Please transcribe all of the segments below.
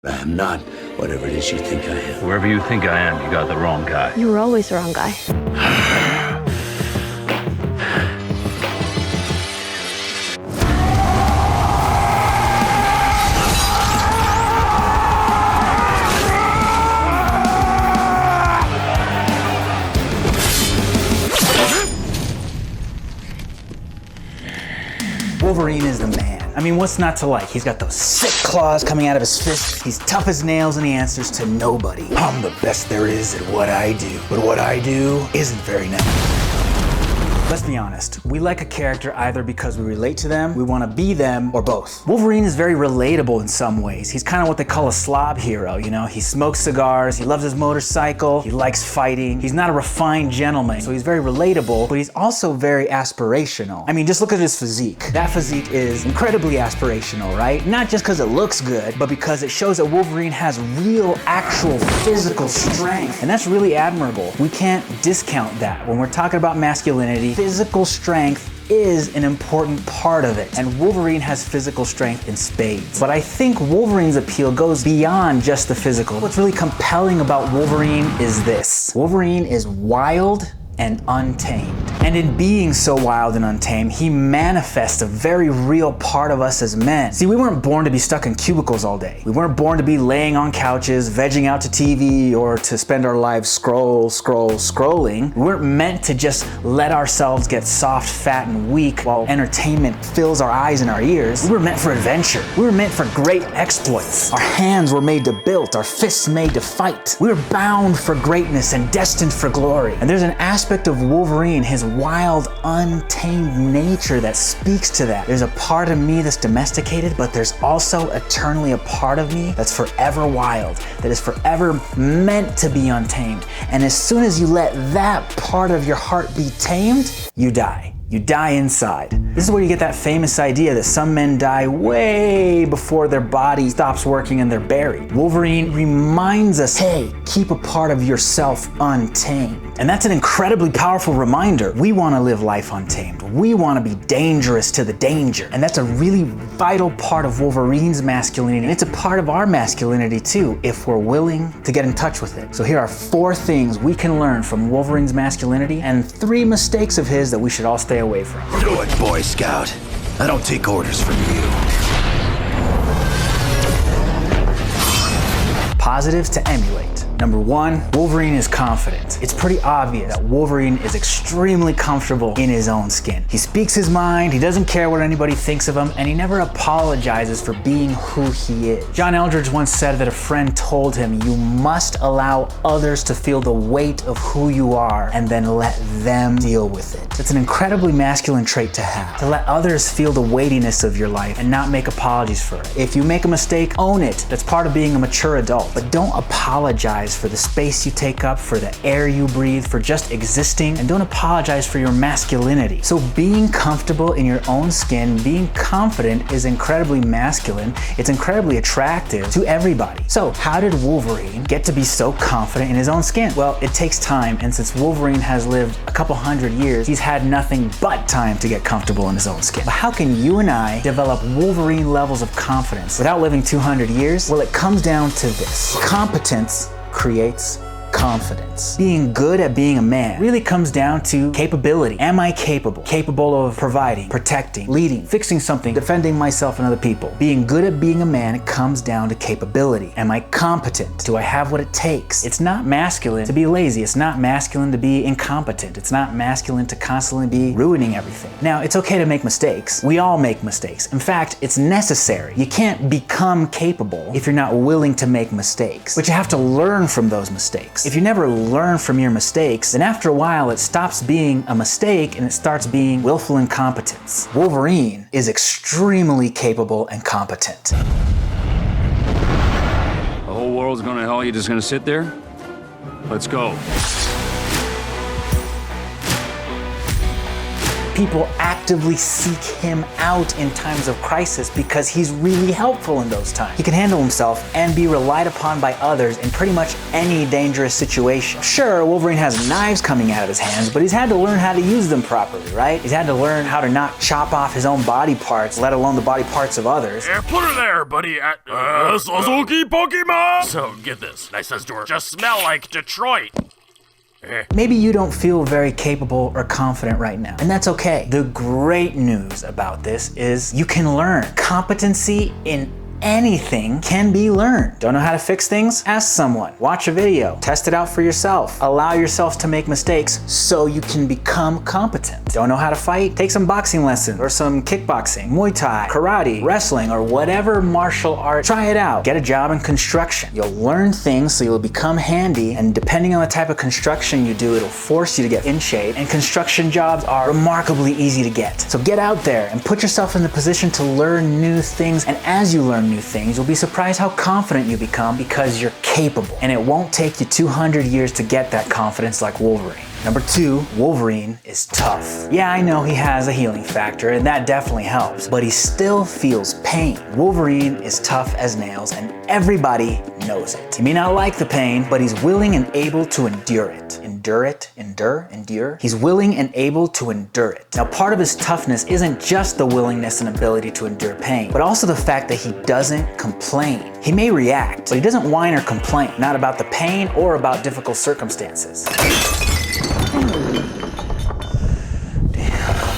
I am not whatever it is you think I am. Wherever you think I am, you got the wrong guy. You were always the wrong guy. Wolverine is the man. I mean, what's not to like? He's got those sick claws coming out of his fists. He's tough as nails and he answers to nobody. I'm the best there is at what I do, but what I do isn't very nice. Let's be honest, we like a character either because we relate to them, we want to be them, or both. Wolverine is very relatable in some ways. He's kind of what they call a slob hero, you know? He smokes cigars, he loves his motorcycle, he likes fighting. He's not a refined gentleman, so he's very relatable, but he's also very aspirational. I mean, just look at his physique. That physique is incredibly aspirational, right? Not just because it looks good, but because it shows that Wolverine has real, actual physical strength. And that's really admirable. We can't discount that. When we're talking about masculinity, physical strength is an important part of it, and Wolverine has physical strength in spades. But I think Wolverine's appeal goes beyond just the physical. What's really compelling about Wolverine is this. Wolverine is wild and untamed. And in being so wild and untamed, he manifests a very real part of us as men. See, we weren't born to be stuck in cubicles all day. We weren't born to be laying on couches, vegging out to TV, or to spend our lives scrolling. We weren't meant to just let ourselves get soft, fat, and weak while entertainment fills our eyes and our ears. We were meant for adventure. We were meant for great exploits. Our hands were made to build, our fists made to fight. We were bound for greatness and destined for glory. And there's an aspect of Wolverine, his wild, untamed nature that speaks to that. There's a part of me that's domesticated, but there's also eternally a part of me that's forever wild, that is forever meant to be untamed. And as soon as you let that part of your heart be tamed, you die. You die inside. This is where you get that famous idea that some men die way before their body stops working and they're buried. Wolverine reminds us, hey, keep a part of yourself untamed. And that's an incredibly powerful reminder. We want to live life untamed. We want to be dangerous to the danger. And that's a really vital part of Wolverine's masculinity. And it's a part of our masculinity too, if we're willing to get in touch with it. So here are 4 things we can learn from Wolverine's masculinity and 3 mistakes of his that we should all stay away from. Do it, Boy Scout. I don't take orders from you. Positives to emulate. Number 1, Wolverine is confident. It's pretty obvious that Wolverine is extremely comfortable in his own skin. He speaks his mind, he doesn't care what anybody thinks of him, and he never apologizes for being who he is. John Eldridge once said that a friend told him, you must allow others to feel the weight of who you are and then let them deal with it. It's an incredibly masculine trait to have, to let others feel the weightiness of your life and not make apologies for it. If you make a mistake, own it. That's part of being a mature adult. But don't apologize for the space you take up, for the air you breathe, for just existing, and don't apologize for your masculinity. So being comfortable in your own skin, being confident is incredibly masculine. It's incredibly attractive to everybody. So how did Wolverine get to be so confident in his own skin? Well, it takes time, and since Wolverine has lived a couple hundred years, he's had nothing but time to get comfortable in his own skin. But how can you and I develop Wolverine levels of confidence without living 200 years? Well, it comes down to this. Competence creates confidence. Being good at being a man really comes down to capability. Am I capable? Capable of providing, protecting, leading, fixing something, defending myself and other people. Being good at being a man comes down to capability. Am I competent? Do I have what it takes? It's not masculine to be lazy. It's not masculine to be incompetent. It's not masculine to constantly be ruining everything. Now, it's okay to make mistakes. We all make mistakes. In fact, it's necessary. You can't become capable if you're not willing to make mistakes. But you have to learn from those mistakes. If you never learn from your mistakes, then after a while it stops being a mistake and it starts being willful incompetence. Wolverine is extremely capable and competent. The whole world's gonna hell, you just gonna sit there? Let's go. people actively seek him out in times of crisis because he's really helpful in those times. He can handle himself and be relied upon by others in pretty much any dangerous situation. Sure, Wolverine has knives coming out of his hands, but he's had to learn how to use them properly, right? He's had to learn how to not chop off his own body parts, let alone the body parts of others. Yeah, put her there, buddy. Suzuki Pokemon! So, get this. Nice as door. Just smell like Detroit. Maybe you don't feel very capable or confident right now, and that's okay. The great news about this is you can learn. Competency in anything can be learned. Don't know how to fix things? Ask someone. Watch a video. Test it out for yourself. Allow yourself to make mistakes so you can become competent. Don't know how to fight? Take some boxing lessons or some kickboxing, Muay Thai, karate, wrestling, or whatever martial art. Try it out. Get a job in construction. You'll learn things so you'll become handy, and depending on the type of construction you do, it'll force you to get in shape, and construction jobs are remarkably easy to get. So get out there and put yourself in the position to learn new things, and as you learn new things, you'll be surprised how confident you become because you're capable. And it won't take you 200 years to get that confidence like Wolverine. Number 2, Wolverine is tough. Yeah, I know he has a healing factor, and that definitely helps, but he still feels pain. Wolverine is tough as nails, and everybody knows it. He may not like the pain, but he's willing and able to endure it. Endure. He's willing and able to endure it. Now, part of his toughness isn't just the willingness and ability to endure pain, but also the fact that he doesn't complain. He may react, but he doesn't whine or complain, not about the pain or about difficult circumstances.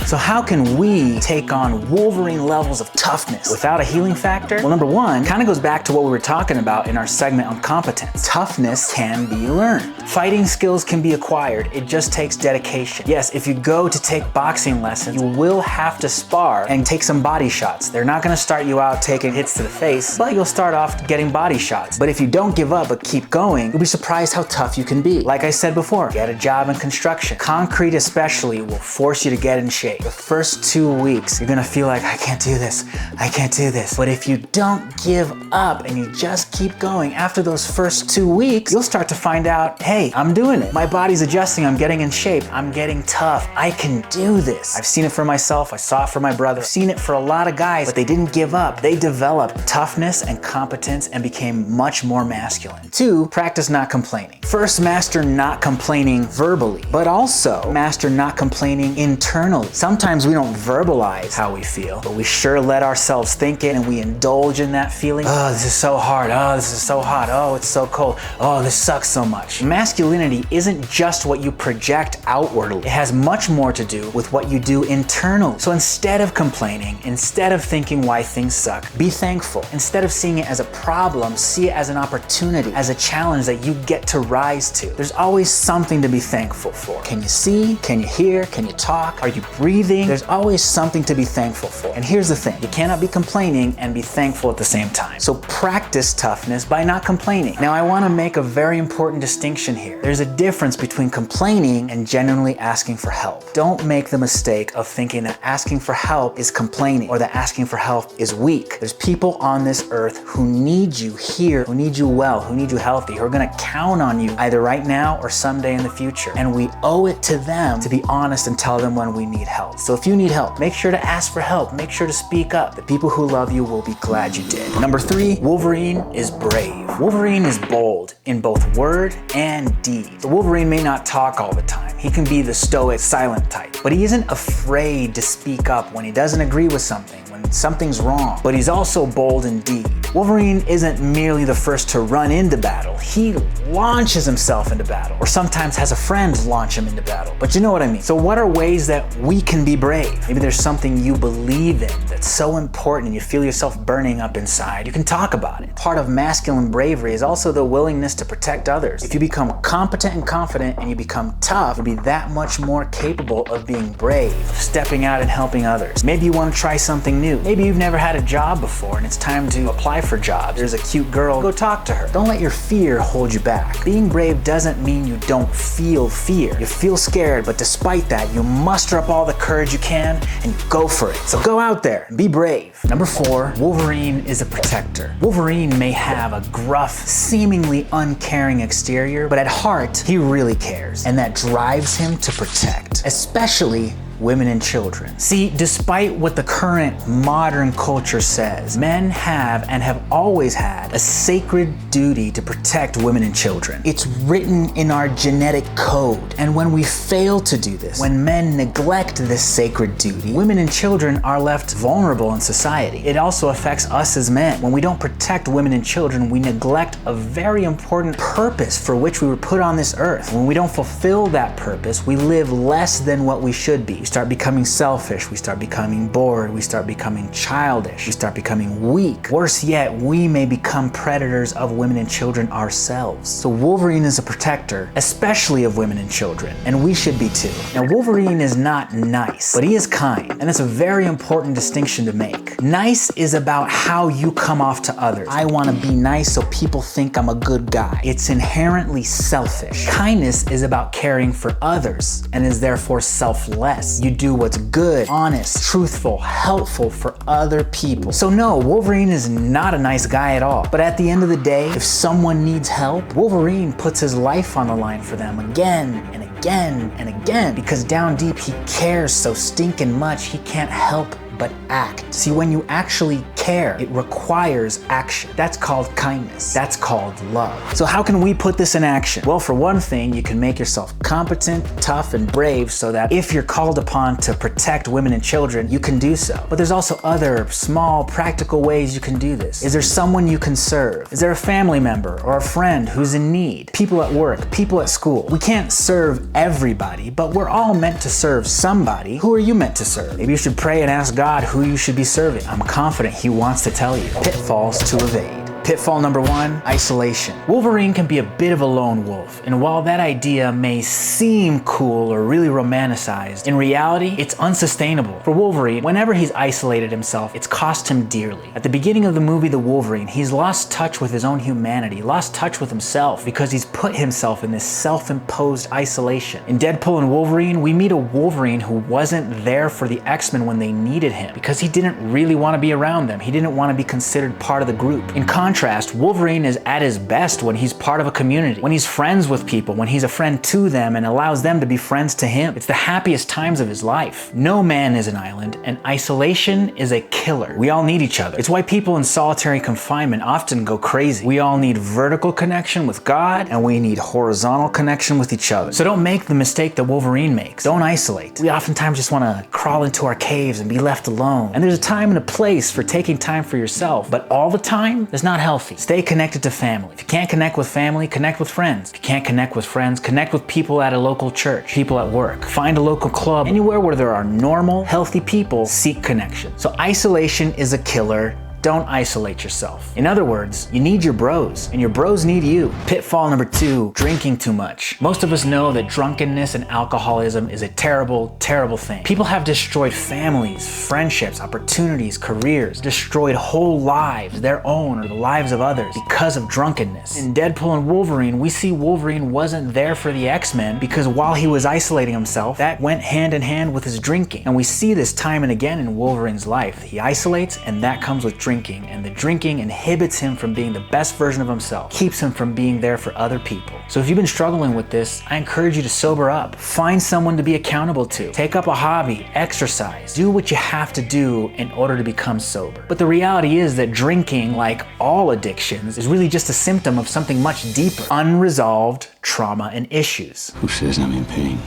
So how can we take on Wolverine levels of toughness without a healing factor? Well, number 1 kind of goes back to what we were talking about in our segment on competence. Toughness can be learned. Fighting skills can be acquired. It just takes dedication. Yes, if you go to take boxing lessons, you will have to spar and take some body shots. They're not going to start you out taking hits to the face, but you'll start off getting body shots. But if you don't give up but keep going, you'll be surprised how tough you can be. Like I said before, get a job in construction. Concrete especially will force you to get in shape. The first 2 weeks, you're gonna feel like, I can't do this. But if you don't give up and you just keep going, after those first 2 weeks, you'll start to find out, hey, I'm doing it. My body's adjusting, I'm getting in shape, I'm getting tough. I can do this. I've seen it for myself, I saw it for my brother, I've seen it for a lot of guys, but they didn't give up. They developed toughness and competence and became much more masculine. 2, practice not complaining. First, master not complaining verbally, but also master not complaining internally. Sometimes we don't verbalize how we feel, but we sure let ourselves think it and we indulge in that feeling. Oh, this is so hard. Oh, this is so hot. Oh, it's so cold. Oh, this sucks so much. Masculinity isn't just what you project outwardly. It has much more to do with what you do internally. So instead of complaining, instead of thinking why things suck, be thankful. Instead of seeing it as a problem, see it as an opportunity, as a challenge that you get to rise to. There's always something to be thankful for. Can you see? Can you hear? Can you talk? Are you breathing? There's always something to be thankful for. And here's the thing, you cannot be complaining and be thankful at the same time. So practice toughness by not complaining. Now, I want to make a very important distinction here. There's a difference between complaining and genuinely asking for help. Don't make the mistake of thinking that asking for help is complaining or that asking for help is weak. There's people on this earth who need you here, who need you well, who need you healthy, who are going to count on you either right now or someday in the future. And we owe it to them to be honest and tell them when we need help. So if you need help, make sure to ask for help. Make sure to speak up. The people who love you will be glad you did. Number 3, Wolverine is brave. Wolverine is bold in both word and deed. The Wolverine may not talk all the time. He can be the stoic, silent type, but he isn't afraid to speak up when he doesn't agree with something, when something's wrong, but he's also bold in deed. Wolverine isn't merely the first to run into battle. He launches himself into battle, or sometimes has a friend launch him into battle. But you know what I mean. So what are ways that we can be brave? Maybe there's something you believe in that's so important and you feel yourself burning up inside. You can talk about it. Part of masculine bravery is also the willingness to protect others. If you become competent and confident and you become tough, you'll be that much more capable of being brave, of stepping out and helping others. Maybe you want to try something new. Maybe you've never had a job before and it's time to apply for jobs. There's a cute girl, go talk to her. Don't let your fear hold you back. Being brave doesn't mean you don't feel fear. You feel scared, but despite that, you muster up all the courage you can and you go for it. So go out there and be brave. Number 4, Wolverine is a protector. Wolverine may have a gruff, seemingly uncaring exterior, but at heart, he really cares, and that drives him to protect, especially women and children. See, despite what the current modern culture says, men have and have always had a sacred duty to protect women and children. It's written in our genetic code. And when we fail to do this, when men neglect this sacred duty, women and children are left vulnerable in society. It also affects us as men. When we don't protect women and children, we neglect a very important purpose for which we were put on this earth. When we don't fulfill that purpose, we live less than what we should be. We start becoming selfish, we start becoming bored, we start becoming childish, we start becoming weak. Worse yet, we may become predators of women and children ourselves. So Wolverine is a protector, especially of women and children, and we should be too. Now, Wolverine is not nice, but he is kind, and that's a very important distinction to make. Nice is about how you come off to others. I want to be nice so people think I'm a good guy. It's inherently selfish. Kindness is about caring for others and is therefore selfless. You do what's good, honest, truthful, helpful for other people. So no, Wolverine is not a nice guy at all. But at the end of the day, if someone needs help, Wolverine puts his life on the line for them again and again and again, because down deep he cares so stinking much he can't help but act. See, when you actually care, it requires action. That's called kindness. That's called love. So how can we put this in action? Well, for one thing, you can make yourself competent, tough, and brave so that if you're called upon to protect women and children, you can do so. But there's also other small, practical ways you can do this. Is there someone you can serve? Is there a family member or a friend who's in need? People at work, people at school. We can't serve everybody, but we're all meant to serve somebody. Who are you meant to serve? Maybe you should pray and ask God who you should be serving. I'm confident he wants to tell you. Pitfalls to evade. Pitfall number 1, isolation. Wolverine can be a bit of a lone wolf, and while that idea may seem cool or really romanticized, in reality, it's unsustainable. For Wolverine, whenever he's isolated himself, it's cost him dearly. At the beginning of the movie The Wolverine, he's lost touch with his own humanity, lost touch with himself, because he's put himself in this self-imposed isolation. In Deadpool and Wolverine, we meet a Wolverine who wasn't there for the X-Men when they needed him, because he didn't really want to be around them. He didn't want to be considered part of the group. In contrast, Wolverine is at his best when he's part of a community, when he's friends with people, when he's a friend to them and allows them to be friends to him. It's the happiest times of his life. No man is an island, and isolation is a killer. We all need each other. It's why people in solitary confinement often go crazy. We all need vertical connection with God, and we need horizontal connection with each other. So don't make the mistake that Wolverine makes. Don't isolate. We oftentimes just want to crawl into our caves and be left alone. And there's a time and a place for taking time for yourself, but all the time is not healthy. Stay connected to family. If you can't connect with family, connect with friends. If you can't connect with friends, connect with people at a local church, people at work. Find a local club. Anywhere where there are normal, healthy people, seek connection. So isolation is a killer. Don't isolate yourself. In other words, you need your bros, and your bros need you. Pitfall number 2, drinking too much. Most of us know that drunkenness and alcoholism is a terrible, terrible thing. People have destroyed families, friendships, opportunities, careers, destroyed whole lives, their own or the lives of others, because of drunkenness. In Deadpool and Wolverine, we see Wolverine wasn't there for the X-Men because while he was isolating himself, that went hand in hand with his drinking. And we see this time and again in Wolverine's life. He isolates, and that comes with drinking, and the drinking inhibits him from being the best version of himself, keeps him from being there for other people. So if you've been struggling with this, I encourage you to sober up. Find someone to be accountable to. Take up a hobby, exercise, do what you have to do in order to become sober. But the reality is that drinking, like all addictions, is really just a symptom of something much deeper: unresolved trauma and issues. Who says I'm in pain?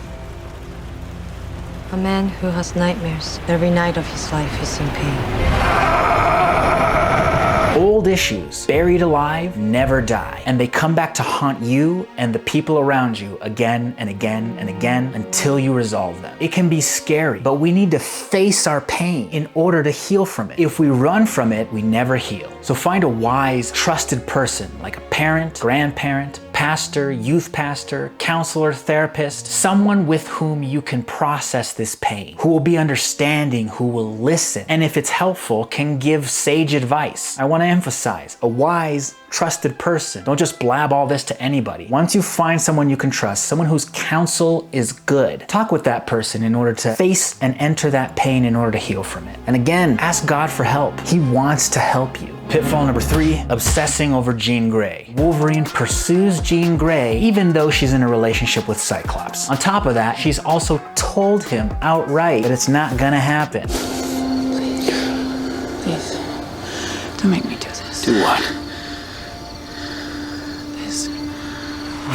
A man who has nightmares. Every night of his life he's in pain. Old issues, buried alive, never die, and they come back to haunt you and the people around you again and again and again until you resolve them. It can be scary, but we need to face our pain in order to heal from it. If we run from it, we never heal. So find a wise, trusted person, like a parent, grandparent, pastor, youth pastor, counselor, therapist, someone with whom you can process this pain, who will be understanding, who will listen, and if it's helpful, can give sage advice. I want to emphasize, a wise, trusted person. Don't just blab all this to anybody. Once you find someone you can trust, someone whose counsel is good, talk with that person in order to face and enter that pain in order to heal from it. And again, ask God for help. He wants to help you. Pitfall number 3, obsessing over Jean Grey. Wolverine pursues Jean Grey even though she's in a relationship with Cyclops. On top of that, she's also told him outright that it's not gonna happen. Please, don't make me do this. Do what? This.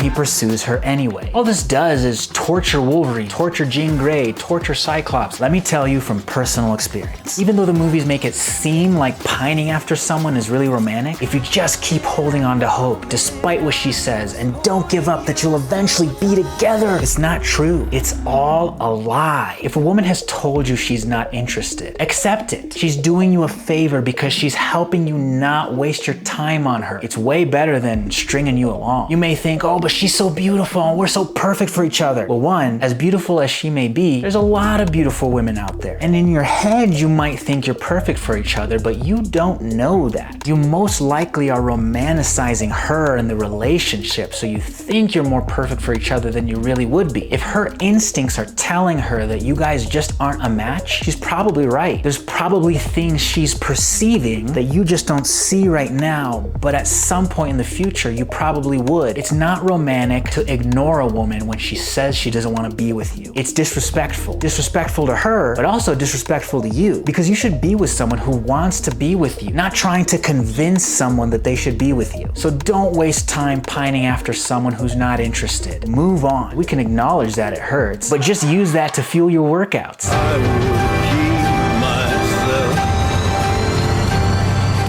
He pursues her anyway. All this does is torture Wolverine, torture Jean Grey, torture Cyclops. Let me tell you from personal experience. Even though the movies make it seem like pining after someone is really romantic, if you just keep holding on to hope, despite what she says, and don't give up that you'll eventually be together, it's not true. It's all a lie. If a woman has told you she's not interested, accept it. She's doing you a favor because she's helping you not waste your time on her. It's way better than stringing you along. You may think, oh, but she's so beautiful and we're so perfect for each other. Well, one, as beautiful as she may be, there's a lot of beautiful women out there. And in your head, you might think you're perfect for each other, but you don't know that. You most likely are romanticizing her and the relationship, so you think you're more perfect for each other than you really would be. If her instincts are telling her that you guys just aren't a match, she's probably right. There's probably things she's perceiving that you just don't see right now, but at some point in the future, you probably would. It's not romantic to ignore a woman when she says she doesn't want to be with you. It's disrespectful. Disrespectful to her, but also disrespectful to you, because you should be with someone who wants to be with you, not trying to convince someone that they should be with you. So don't waste time pining after someone who's not interested. Move on. We can acknowledge that it hurts, but just use that to fuel your workouts.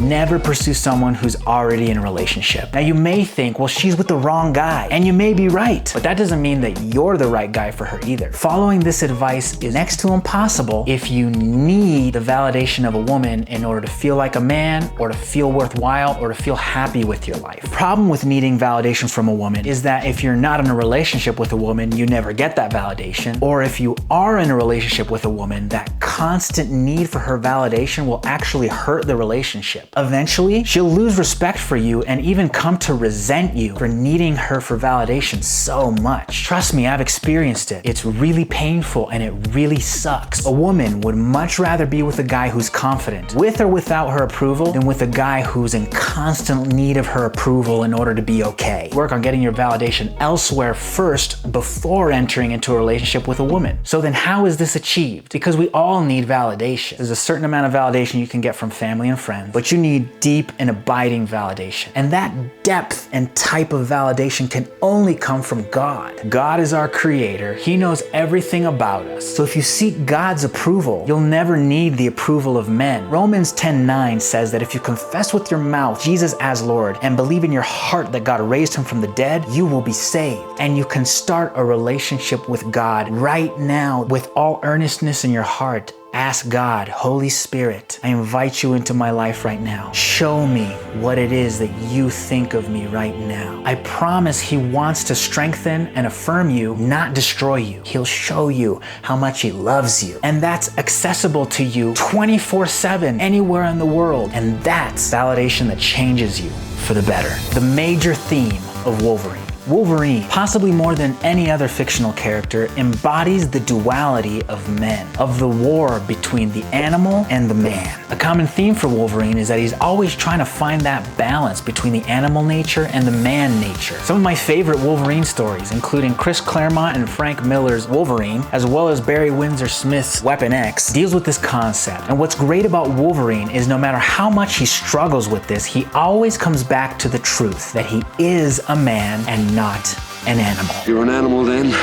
Never pursue someone who's already in a relationship. Now you may think, well, she's with the wrong guy, and you may be right, but that doesn't mean that you're the right guy for her either. Following this advice is next to impossible if you need the validation of a woman in order to feel like a man, or to feel worthwhile, or to feel happy with your life. The problem with needing validation from a woman is that if you're not in a relationship with a woman, you never get that validation, or if you are in a relationship with a woman, that constant need for her validation will actually hurt the relationship. Eventually, she'll lose respect for you and even come to resent you for needing her for validation so much. Trust me, I've experienced it. It's really painful and it really sucks. A woman would much rather be with a guy who's confident, with or without her approval, than with a guy who's in constant need of her approval in order to be okay. Work on getting your validation elsewhere first before entering into a relationship with a woman. So then how is this achieved? Because we all need validation. There's a certain amount of validation you can get from family and friends, but you need deep and abiding validation. And that depth and type of validation can only come from God. God is our creator. He knows everything about us. So if you seek God's approval, you'll never need the approval of men. Romans 10:9 says that if you confess with your mouth Jesus as Lord and believe in your heart that God raised him from the dead, you will be saved. And you can start a relationship with God right now with all earnestness in your heart. Ask God, Holy Spirit, I invite you into my life right now. Show me what it is that you think of me right now. I promise he wants to strengthen and affirm you, not destroy you. He'll show you how much he loves you. And that's accessible to you 24/7, anywhere in the world. And that's validation that changes you for the better. The major theme of Wolverine. Wolverine, possibly more than any other fictional character, embodies the duality of men, of the war between the animal and the man. A common theme for Wolverine is that he's always trying to find that balance between the animal nature and the man nature. Some of my favorite Wolverine stories, including Chris Claremont and Frank Miller's Wolverine, as well as Barry Windsor Smith's Weapon X, deals with this concept. And what's great about Wolverine is no matter how much he struggles with this, he always comes back to the truth that he is a man and not an animal. You're an animal then.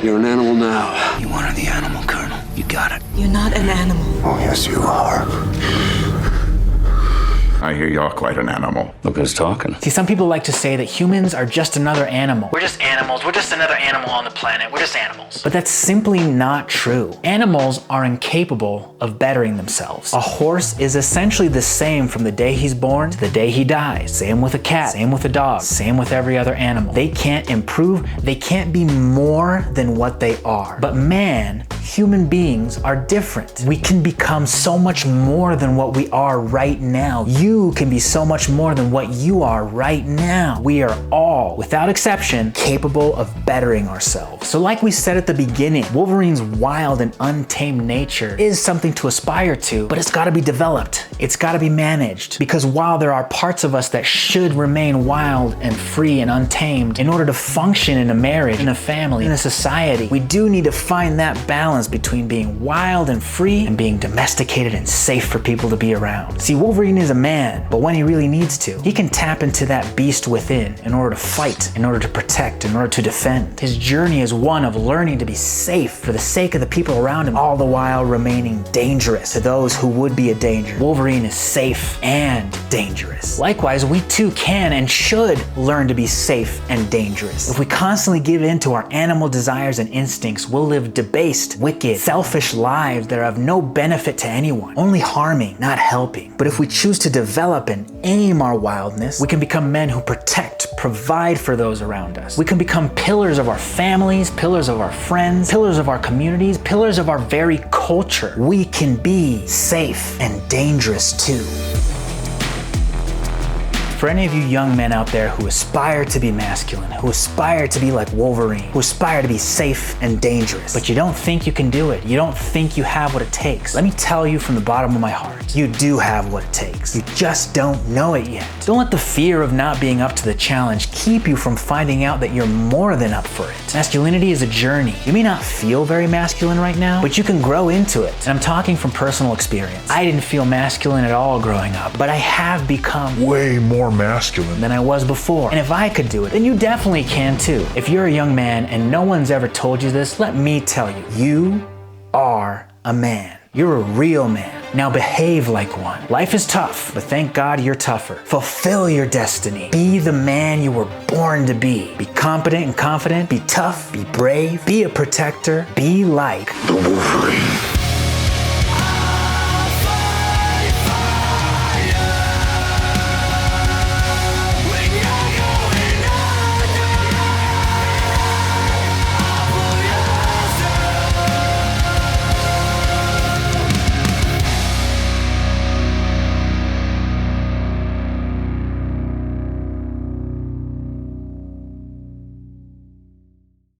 You're an animal now. You wanted the animal, Colonel. You got it. You're not an animal. Oh, yes, you are. I hear you're quite an animal. Look who's talking. See, some people like to say that humans are just another animal. We're just animals. We're just another animal on the planet. We're just animals. But that's simply not true. Animals are incapable of bettering themselves. A horse is essentially the same from the day he's born to the day he dies. Same with a cat, same with a dog, same with every other animal. They can't improve. They can't be more than what they are. But man Human beings are different. We can become so much more than what we are right now. You can be so much more than what you are right now. We are all, without exception, capable of bettering ourselves. So like we said at the beginning, Wolverine's wild and untamed nature is something to aspire to, but it's gotta be developed. It's gotta be managed. Because while there are parts of us that should remain wild and free and untamed, in order to function in a marriage, in a family, in a society, we do need to find that balance between being wild and free and being domesticated and safe for people to be around. See, Wolverine is a man, but when he really needs to, he can tap into that beast within in order to fight, in order to protect, in order to defend. His journey is one of learning to be safe for the sake of the people around him, all the while remaining dangerous to those who would be a danger. Wolverine is safe and dangerous. Likewise, we too can and should learn to be safe and dangerous. If we constantly give in to our animal desires and instincts, we'll live debased, wicked, selfish lives that are of no benefit to anyone, only harming, not helping. But if we choose to develop and aim our wildness, we can become men who protect, provide for those around us. We can become pillars of our families, pillars of our friends, pillars of our communities, pillars of our very culture. We can be safe and dangerous too. For any of you young men out there who aspire to be masculine, who aspire to be like Wolverine, who aspire to be safe and dangerous, but you don't think you can do it, you don't think you have what it takes, let me tell you from the bottom of my heart, you do have what it takes. You just don't know it yet. Don't let the fear of not being up to the challenge keep you from finding out that you're more than up for it. Masculinity is a journey. You may not feel very masculine right now, but you can grow into it. And I'm talking from personal experience. I didn't feel masculine at all growing up, but I have become way more masculine than I was before. And if I could do it, then you definitely can too. If you're a young man and no one's ever told you this, let me tell you, you are a man. You're a real man. Now behave like one. Life is tough, but thank God you're tougher. Fulfill your destiny. Be the man you were born to be. Be competent and confident. Be tough. Be brave. Be a protector. Be like The Wolverine.